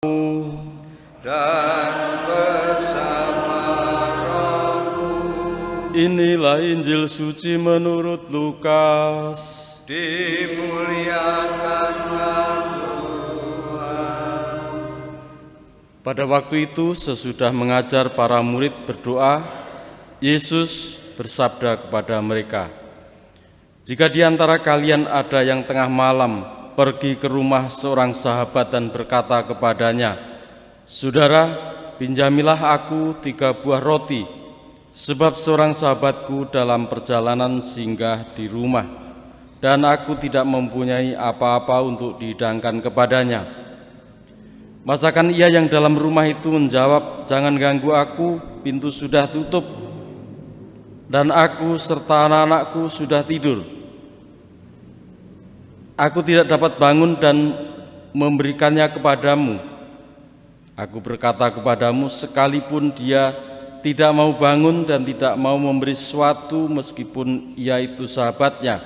dan bersama rohmu. Inilah Injil suci menurut Lukas. Dimuliakanlah Tuhan. Pada waktu itu, sesudah mengajar para murid berdoa, Yesus bersabda kepada mereka, "Jika di antara kalian ada yang tengah malam pergi ke rumah seorang sahabat dan berkata kepadanya, 'Saudara, pinjamilah aku 3 buah roti, sebab seorang sahabatku dalam perjalanan singgah di rumah, dan aku tidak mempunyai apa-apa untuk dihidangkan kepadanya.' Masakan ia yang dalam rumah itu menjawab, 'Jangan ganggu aku, pintu sudah tutup, dan aku serta anak-anakku sudah tidur. Aku tidak dapat bangun dan memberikannya kepadamu.' Aku berkata kepadamu, sekalipun dia tidak mau bangun dan tidak mau memberi sesuatu meskipun ia itu sahabatnya,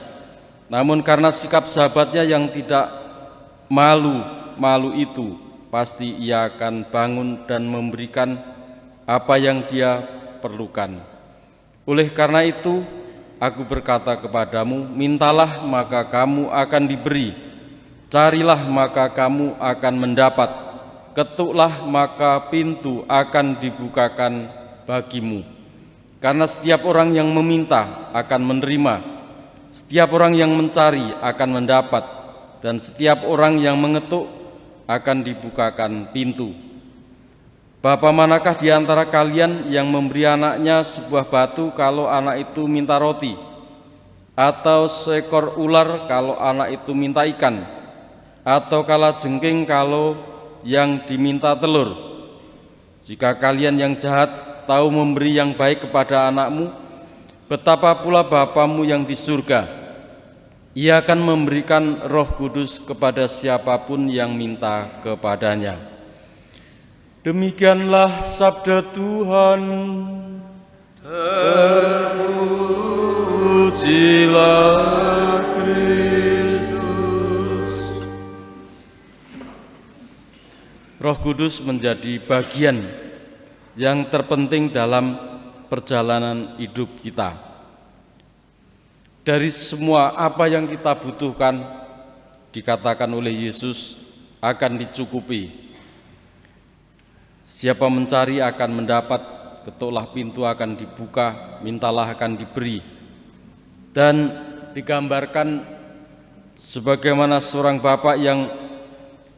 namun karena sikap sahabatnya yang tidak malu itu, pasti ia akan bangun dan memberikan apa yang dia perlukan. Oleh karena itu, aku berkata kepadamu, mintalah maka kamu akan diberi, carilah maka kamu akan mendapat, ketuklah maka pintu akan dibukakan bagimu. Karena setiap orang yang meminta akan menerima, setiap orang yang mencari akan mendapat, dan setiap orang yang mengetuk akan dibukakan pintu. Bapa manakah di antara kalian yang memberi anaknya sebuah batu kalau anak itu minta roti? Atau seekor ular kalau anak itu minta ikan? Atau kalajengking kalau yang diminta telur? Jika kalian yang jahat tahu memberi yang baik kepada anakmu, betapa pula Bapamu yang di surga. Ia akan memberikan Roh Kudus kepada siapapun yang minta kepadanya." Demikianlah sabda Tuhan. Terpujilah Kristus. Roh Kudus menjadi bagian yang terpenting dalam perjalanan hidup kita. Dari semua apa yang kita butuhkan, dikatakan oleh Yesus akan dicukupi. Siapa mencari akan mendapat, ketuklah pintu akan dibuka, mintalah akan diberi. Dan digambarkan sebagaimana seorang bapak yang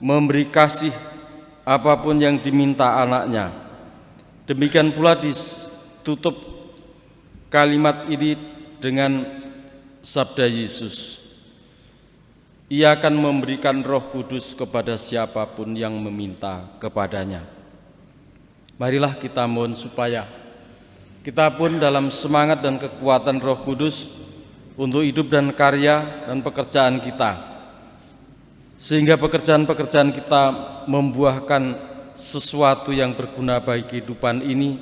memberi kasih apapun yang diminta anaknya. Demikian pula ditutup kalimat ini dengan sabda Yesus, ia akan memberikan Roh Kudus kepada siapapun yang meminta kepadanya. Marilah kita mohon supaya kita pun dalam semangat dan kekuatan Roh Kudus untuk hidup dan karya dan pekerjaan kita, sehingga pekerjaan-pekerjaan kita membuahkan sesuatu yang berguna bagi kehidupan ini,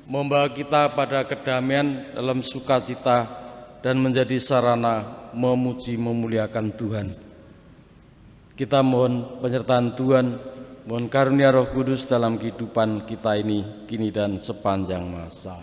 membawa kita pada kedamaian dalam sukacita dan menjadi sarana memuji memuliakan Tuhan. Kita mohon penyertaan Tuhan, mohon karunia Roh Kudus dalam kehidupan kita ini kini dan sepanjang masa.